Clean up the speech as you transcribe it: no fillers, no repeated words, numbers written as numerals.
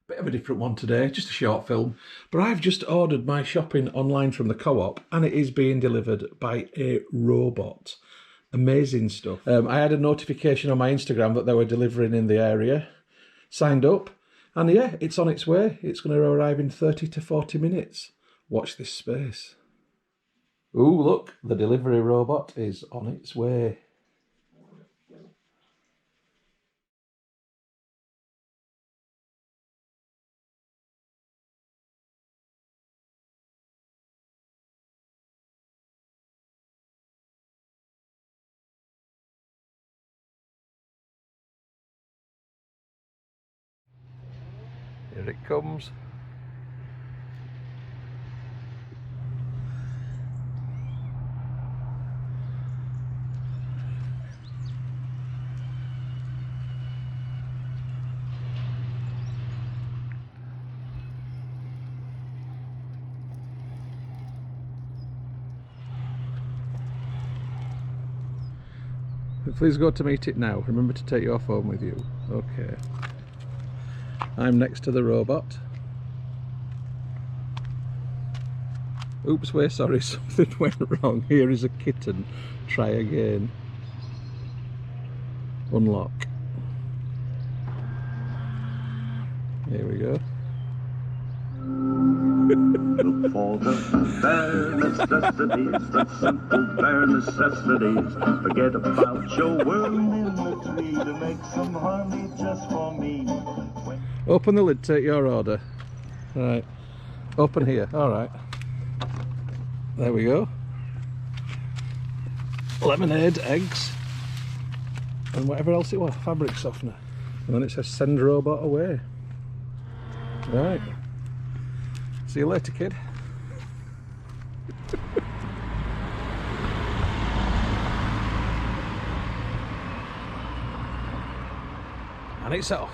Bit of a different one today, just a short film. But I've just ordered my shopping online from the Co-op and it is being delivered by a robot. Amazing stuff. I had a notification on my Instagram that they were delivering in the area. Signed up. And yeah, it's on its way. It's going to arrive in 30 to 40 minutes. Watch this space. Ooh, look, the delivery robot is on its way. Here it comes. Please go to meet it now. Remember to take your phone with you. Okay. I'm next to the robot. Oops, wait, sorry, something went wrong. Here is a kitten. Try again. Unlock. Here we go. Look for the bare necessities, the simple bare necessities. Forget about your world in the tree to make some honey just for me. Open the lid, take your order. Right. Open here, alright. There we go. Lemonade, eggs, and whatever else it was, fabric softener. And then it says send robot away. Right. See you later, kid. And it's off.